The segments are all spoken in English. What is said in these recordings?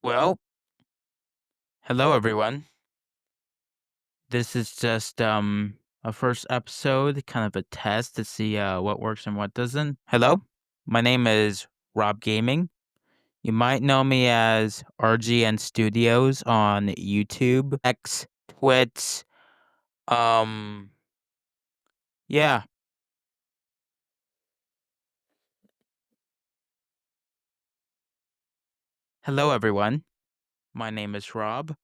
Well, hello everyone. This is just a first episode, kind of a test to see what works and what doesn't. Hello, my name is Rob Gaming. You might know me as RGN Studios on YouTube, X, Twitch. Um, yeah. Hello everyone. My name is Rob.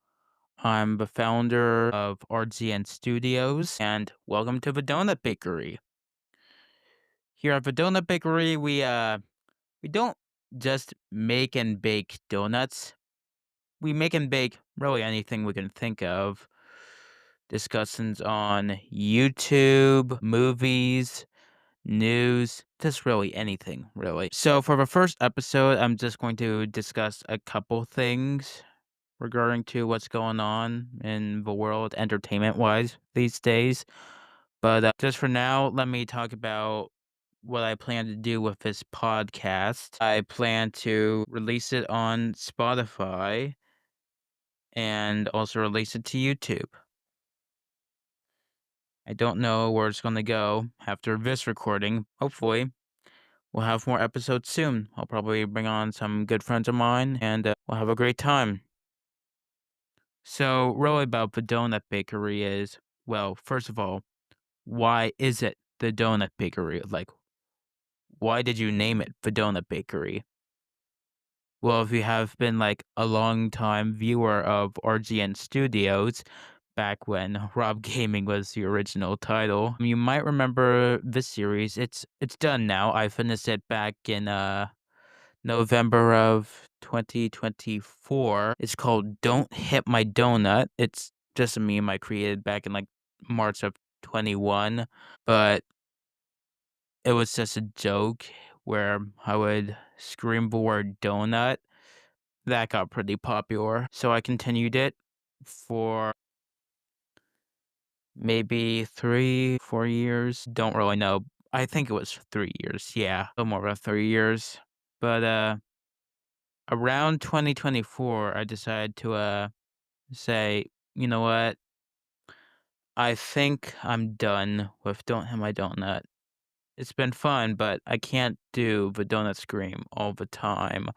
I'm the founder of RGN Studios, and welcome to the Donut Bakery. Here at the Donut Bakery, we don't just make and bake donuts. We make and bake really anything we can think of. Discussions on YouTube, movies, news, just really anything, really. So, for the first episode, I'm just going to discuss a couple things regarding to what's going on in the world entertainment wise these days. But just for now, let me talk about what I plan to do with this podcast. I plan to release it on Spotify and also release it to YouTube. I don't know where it's going to go after this recording. Hopefully, we'll have more episodes soon. I'll probably bring on some good friends of mine and we'll have a great time. So, really, about the Donut Bakery is well, first of all, why is it the Donut Bakery? Like, why did you name it the Donut Bakery? Well, if you have been like a long time viewer of RGN Studios, back when Rob Gaming was the original title, you might remember this series. It's done now. I finished it back in November of 2024. It's called Don't Hit My Donut. It's just a meme I created back in like March of 21, but it was just a joke where I would scream the word donut. That got pretty popular, so I continued it for maybe 3, 4 years, don't really know. I think it was 3 years, yeah, a little more about 3 years, but, around 2024, I decided to, say, "You know what? I think I'm done with Don't Hit My Donut. It's been fun, but I can't do the donut scream all the time,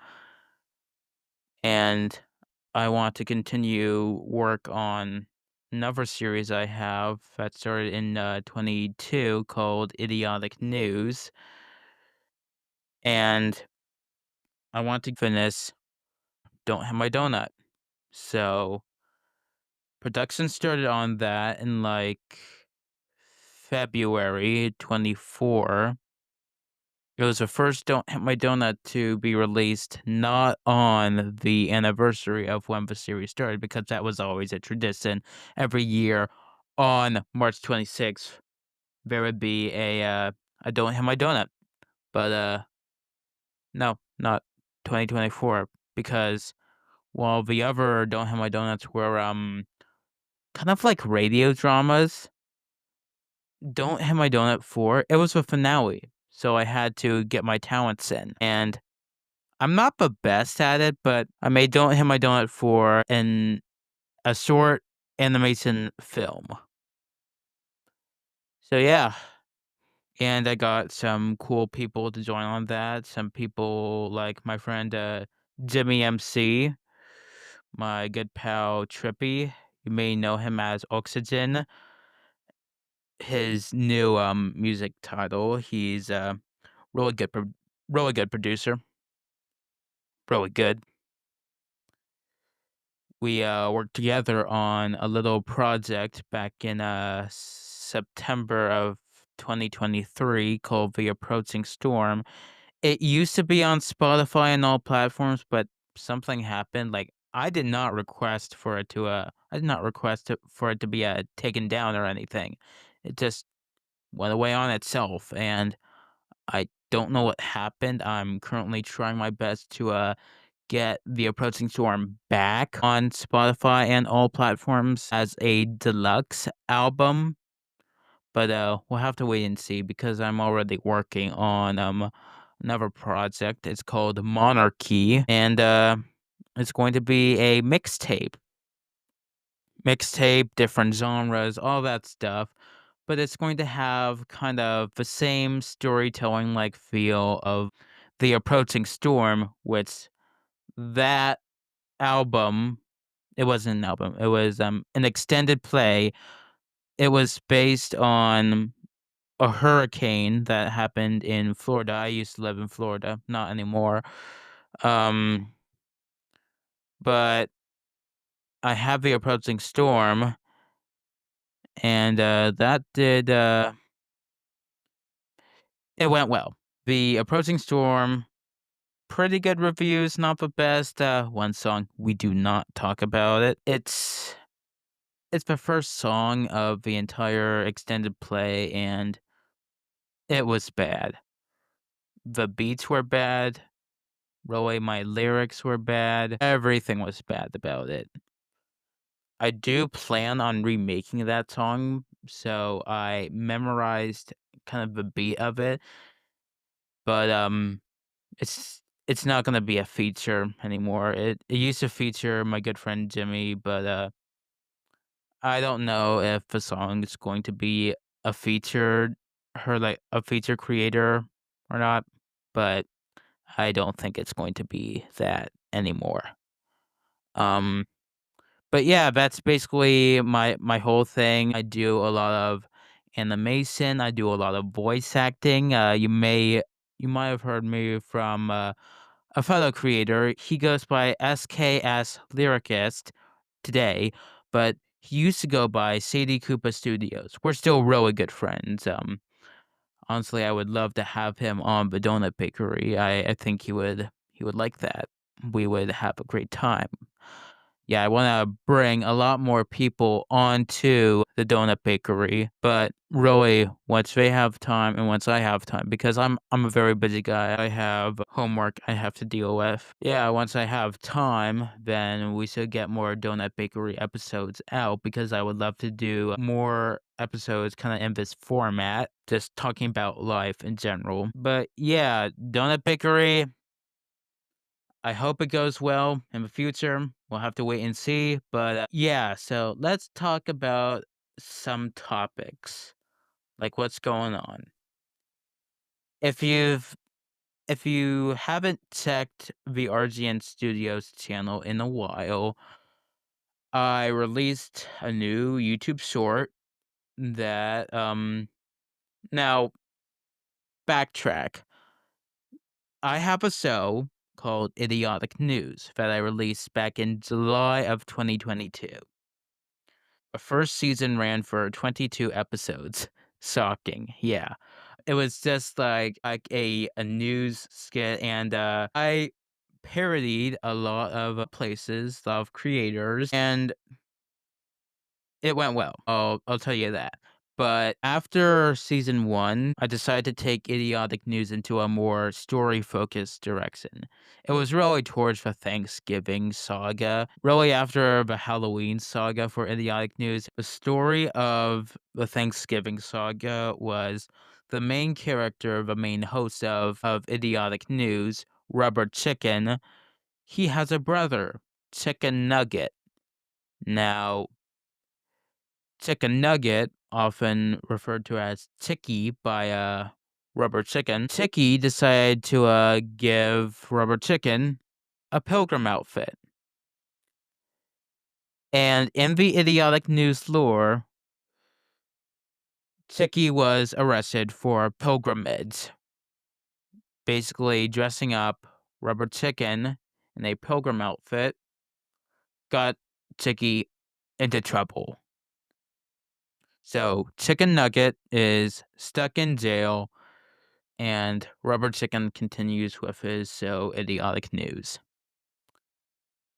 and I want to continue work on another series I have that started in 22 called Idiotic News, and I want to finish Don't Have My Donut. So production started on that in like February 24. It was the first Don't Hit My Donut to be released not on the anniversary of when the series started, because that was always a tradition. Every year on March 26th, there would be a Don't Hit My Donut. But, no, not 2024, because while the other Don't Hit My Donuts were, kind of like radio dramas, Don't Hit My Donut 4, it was a finale, so I had to get my talents in, and I'm not the best at it, but I made Don't Hit My Donut for a short animation film. So yeah, and I got some cool people to join on that. Some people like my friend Jimmy MC, my good pal Trippy. You may know him as Oxygen. His new music title. He's a really really good producer. Really good. We worked together on a little project back in September of 2023 called The Approaching Storm. It used to be on Spotify and all platforms, but something happened. Like I did not request it for it to be taken down or anything. It just went away on itself, and I don't know what happened. I'm currently trying my best to get The Approaching Storm back on Spotify and all platforms as a deluxe album, but, we'll have to wait and see because I'm already working on, another project. It's called Monarchy, and, It's going to be a mixtape. Mixtape, different genres, all that stuff. But it's going to have kind of the same storytelling like feel of The Approaching Storm, which that album, it wasn't an album, it was an extended play. It was based on a hurricane that happened in Florida. I used to live in Florida, not anymore. Um, but I have The Approaching Storm, and that did it went well. The Approaching Storm, pretty good reviews, not the best. One song, we do not talk about it. It's the first song of the entire extended play, and it was bad. The beats were bad. Really, my lyrics were bad. Everything was bad about it. I do plan on remaking that song, so I memorized kind of the beat of it, but it's not gonna be a feature anymore. It used to feature my good friend Jimmy, but I don't know if the song is going to be a featured her like a feature creator or not, but I don't think it's going to be that anymore. Um But yeah, that's basically my whole thing. I do a lot of animation. I do a lot of voice acting. You might have heard me from a fellow creator. He goes by SKS Lyricist today, but he used to go by Sadie Koopa Studios. We're still really good friends. Honestly, I would love to have him on the Donut Bakery. I think he would like that. We would have a great time. Yeah, I wanna bring a lot more people onto the donut bakery, but really, once they have time and once I have time, because I'm a very busy guy, I have homework I have to deal with. Yeah, once I have time, then we should get more donut bakery episodes out because I would love to do more episodes kinda in this format, just talking about life in general. But yeah, donut bakery, I hope it goes well in the future. We'll have to wait and see. But yeah, so let's talk about some topics, like what's going on. If you've if you haven't checked the RGN Studios channel in a while, I released a new YouTube short that now backtrack. I have a show called Idiotic News that I released back in July of 2022. The first season ran for 22 episodes. Shocking, yeah. It was just like a news skit, and, I parodied a lot of places, a lot of creators, and it went well, I'll tell you that. But after season 1, I decided to take Idiotic News into a more story-focused direction. It was really towards the Thanksgiving saga. Really after the Halloween saga for Idiotic News, the story of the Thanksgiving saga was the main character, the main host of Idiotic News, Rubber Chicken. He has a brother, Chicken Nugget. Now, Chicken Nugget, often referred to as Chicky by Rubber Chicken. Chicky decided to give Rubber Chicken a pilgrim outfit. And in the idiotic news lore, Chicky was arrested for pilgrimage, basically dressing up Rubber Chicken in a pilgrim outfit got Chicky into trouble. So Chicken Nugget is stuck in jail and Rubber Chicken continues with his so idiotic news.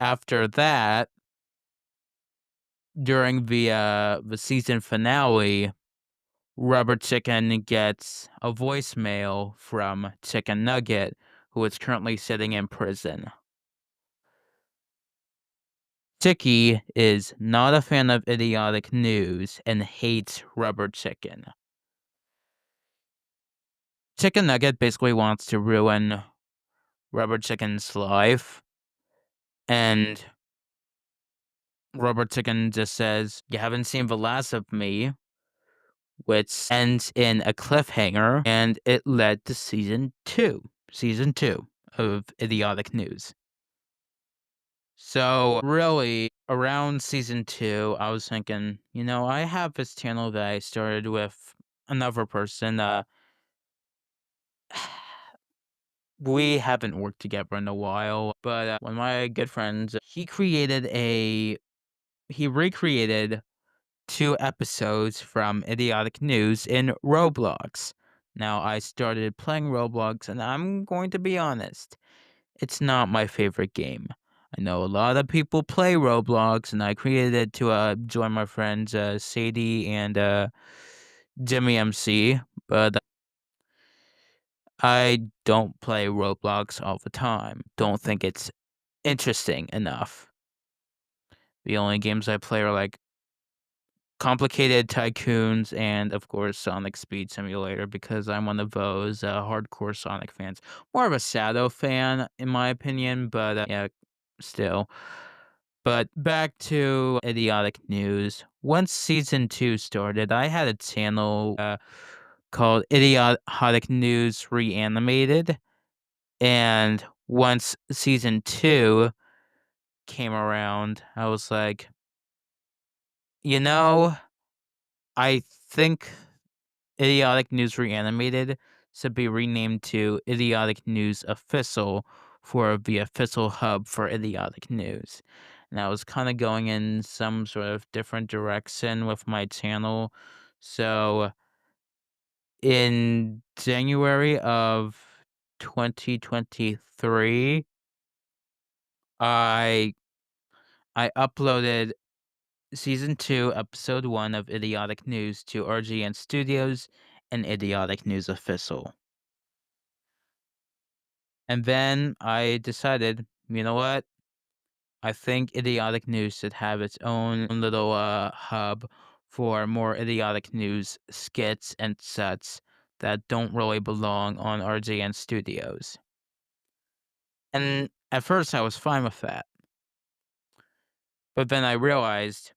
After that, during the season finale, Rubber Chicken gets a voicemail from Chicken Nugget, who is currently sitting in prison. Chicky is not a fan of idiotic news and hates Rubber Chicken. Chicken Nugget basically wants to ruin Rubber Chicken's life And Robert Chicken just says, "You haven't seen the last of me," which ends in a cliffhanger, and it led to season two of Idiotic News. So really, around season two, I was thinking, I have this channel that I started with another person. We haven't worked together in a while, but one of my good friends, he recreated 2 episodes from Idiotic News in Roblox. Now, I started playing Roblox, and I'm going to be honest, it's not my favorite game. I know a lot of people play Roblox, and I created it to join my friends Sadie and Jimmy MC, but I don't play Roblox all the time. Don't think it's interesting enough. The only games I play are like Complicated Tycoons and, of course, Sonic Speed Simulator because I'm one of those hardcore Sonic fans. More of a Shadow fan, in my opinion, but yeah, still. But back to Idiotic News. Once season two started, I had a channel called Idiotic News Reanimated. And once season two came around, I was like, you know, I think Idiotic News Reanimated should be renamed to Idiotic News Official for the official hub for Idiotic News. And I was kind of going in some sort of different direction with my channel. So in January of 2023, I I uploaded season 2, episode 1 of Idiotic News to RGN Studios and Idiotic News Official. And then I decided, you know what? I think Idiotic News should have its own little hub for more idiotic news skits and sets that don't really belong on RGN Studios. And at first I was fine with that. But then I realized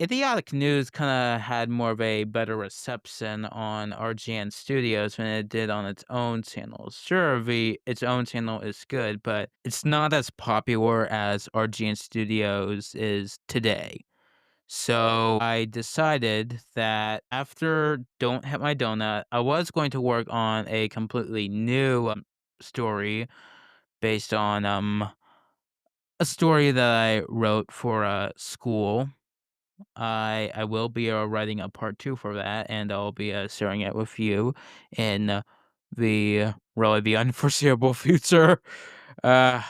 Idiotic News kinda had more of a better reception on RGN Studios than it did on its own channel. Sure, its own channel is good, but it's not as popular as RGN Studios is today. So, I decided that after Don't Hit My Donut, I was going to work on a completely new, story based on, a story that I wrote for, school. I will be writing a part 2 for that, and I'll be sharing it with you in the really the unforeseeable future. Uh,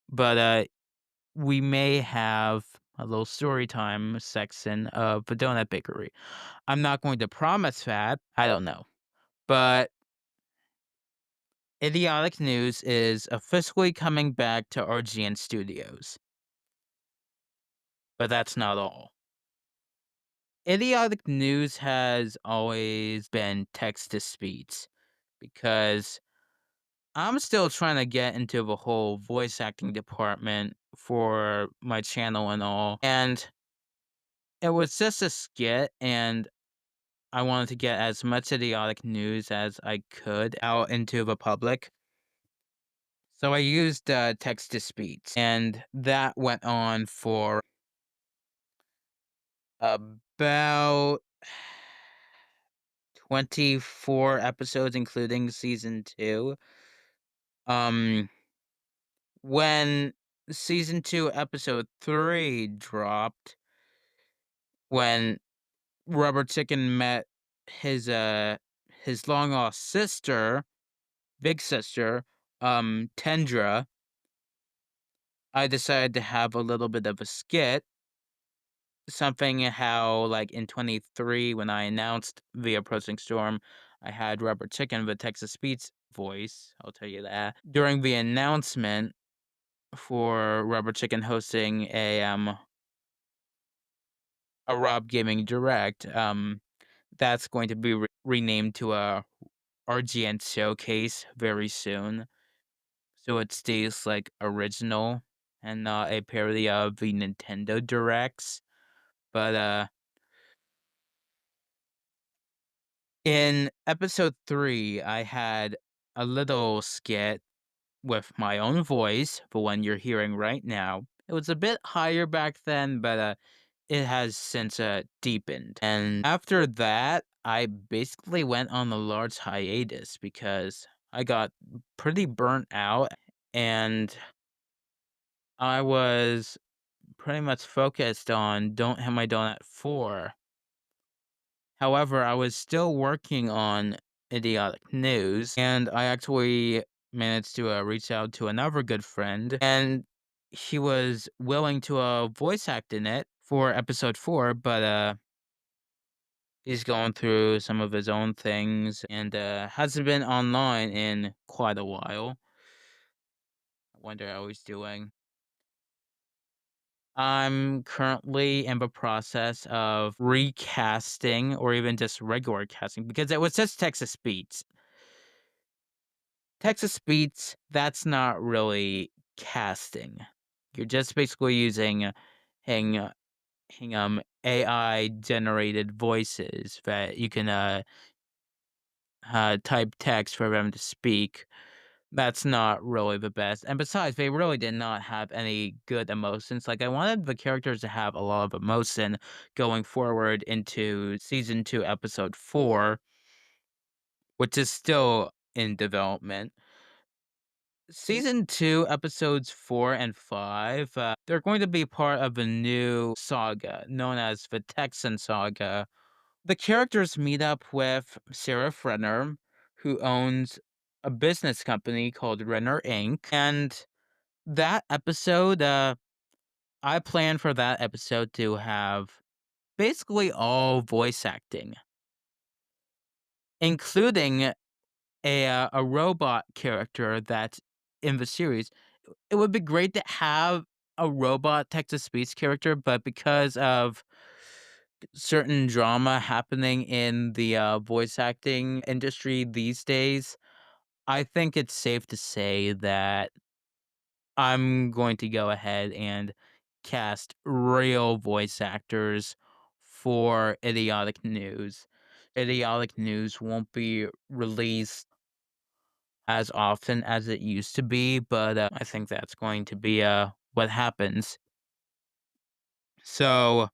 but we may have a little story time section of the Donut Bakery. I'm not going to promise that. I don't know, but Idiotic News is officially coming back to RGN Studios. But that's not all. Idiotic News has always been text to speech because I'm still trying to get into the whole voice acting department for my channel and all. And it was just a skit, and I wanted to get as much idiotic news as I could out into the public. So I used text to speech, and that went on for about 24 episodes, including season 2. Um, when season 2, episode 3 dropped, when Rubber Chicken met his, his long-lost sister, big sister, Tendra, I decided to have a little bit of a skit. Something how, like, in 23, when I announced the approaching storm, I had Rubber Chicken, the Texas Speed's voice, I'll tell you that. During the announcement for Rubber Chicken hosting a Rob Gaming Direct, that's going to be renamed to a RGN Showcase very soon. so it stays, like, original and not a parody of the Nintendo Directs. But, in episode 3, I had a little skit with my own voice, the one you're hearing right now. It was a bit higher back then, but, it has since, deepened. And after that, I basically went on a large hiatus because I got pretty burnt out, and I was pretty much focused on Don't Hit My Donut 4. However, I was still working on Idiotic News, and I actually managed to reach out to another good friend, and he was willing to voice act in it for episode 4, but he's going through some of his own things and hasn't been online in quite a while. I wonder how he's doing. I'm currently in the process of recasting or even just regular casting because it was just Texas Beats. Texas Beats, that's not really casting. You're just basically using hang, AI generated voices that you can type text for them to speak. That's not really the best. And besides, they really did not have any good emotions. Like, I wanted the characters to have a lot of emotion going forward into season 2, episode 4, which is still in development. Season 2, episodes 4 and 5, they're going to be part of a new saga known as the Texan Saga. The characters meet up with Sarah Frenner, who owns a business company called Renner Inc. And that episode, I plan for that episode to have basically all voice acting, including a robot character that's in the series. It would be great to have a robot text-to-speech character, but because of certain drama happening in the voice acting industry these days, I think it's safe to say that I'm going to go ahead and cast real voice actors for Idiotic News. Idiotic News won't be released as often as it used to be, but I think that's going to be what happens. So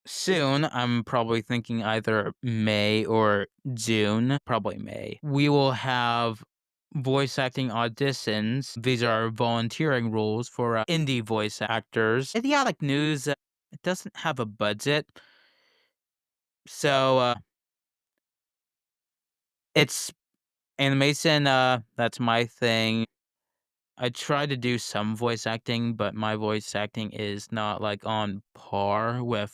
soon, I'm probably thinking either May or June, probably May. We will have voice acting auditions. These are volunteering roles for indie voice actors. Idiotic News, it doesn't have a budget, so it's animation. That's my thing. I try to do some voice acting, but my voice acting is not like on par with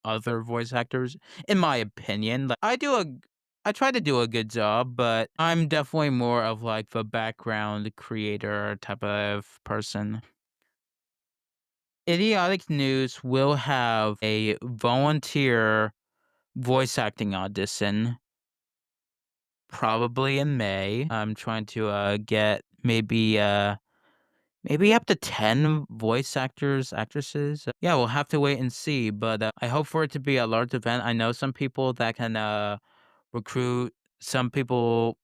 other voice actors, in my opinion. Like I try to do a good job, but I'm definitely more of like the background creator type of person. Idiotic News will have a volunteer voice acting audition probably in May. I'm trying to get maybe up to 10 voice actors, actresses. Yeah, we'll have to wait and see, but I hope for it to be a large event. I know some people that can recruit some people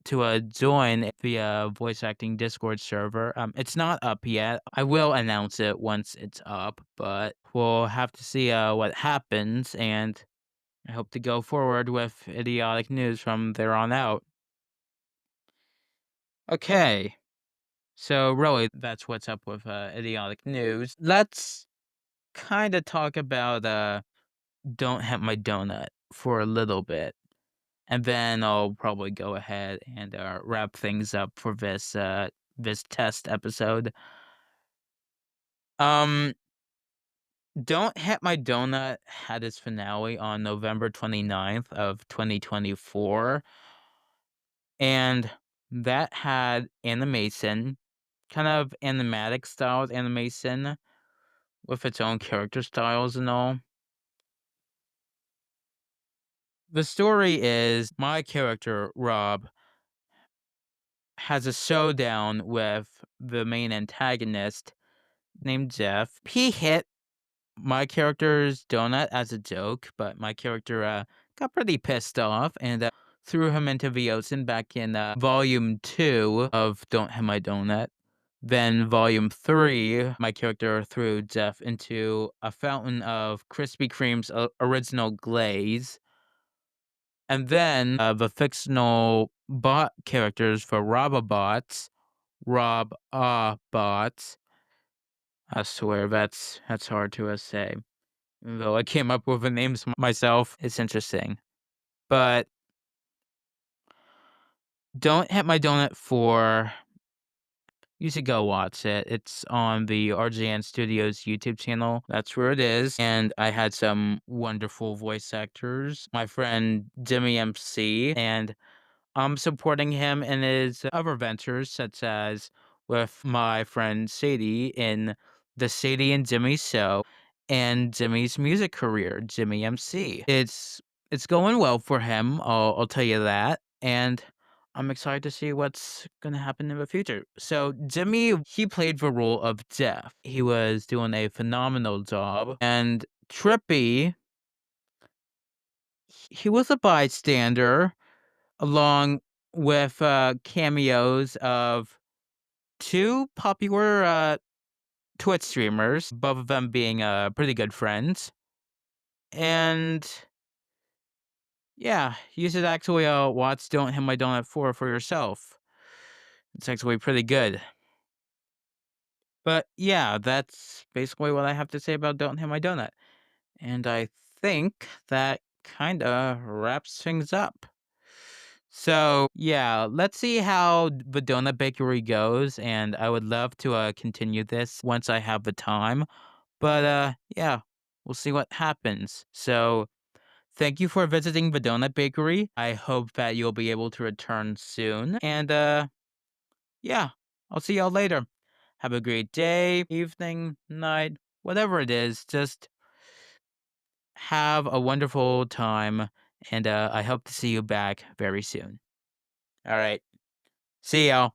to join the voice acting Discord server. It's not up yet. I will announce it once it's up, but we'll have to see what happens, and I hope to go forward with Idiotic News from there on out. Okay. So really, that's what's up with Idiotic News. Let's kind of talk about Don't Hit My Donut for a little bit, and then I'll probably go ahead and wrap things up for this test episode. Um, Don't Hit My Donut had its finale on November 29th of 2024, and that had animation, kind of animatic styled animation with its own character styles and all. The story is my character, Rob, has a showdown with the main antagonist named Jeff. He hit my character's donut as a joke, but my character got pretty pissed off and threw him into the ocean back in volume 2 of Don't Hit My Donut. Then volume 3, my character threw Jeff into a fountain of Krispy Kreme's original glaze. And then the fictional bot characters for Robobots, Rob-bots. I swear that's hard to say. Though I came up with the names myself, it's interesting. But Don't Hit My Donut 4, you should go watch it. It's on the RGN Studios YouTube channel. That's where it is. And I had some wonderful voice actors. My friend Jimmy MC, and I'm supporting him in his other ventures, such as with my friend Sadie in the Sadie and Jimmy Show and Jimmy's music career, Jimmy MC. It's going well for him, I'll tell you that, and I'm excited to see what's gonna happen in the future. So Jimmy, he played the role of Jeff. He was doing a phenomenal job, and Trippy, he was a bystander along with cameos of two popular Twitch streamers, both of them being pretty good friends. And yeah, you should actually watch Don't Hit My Donut 4 for yourself. It's actually pretty good. But yeah, that's basically what I have to say about Don't Hit My Donut. And I think that kind of wraps things up. So, yeah, let's see how the donut bakery goes, and I would love to continue this once I have the time. But yeah, we'll see what happens. So, thank you for visiting the donut bakery. I hope that you'll be able to return soon. And yeah, I'll see y'all later. Have a great day, evening, night, whatever it is. Just have a wonderful time, and I hope to see you back very soon. All right. See y'all.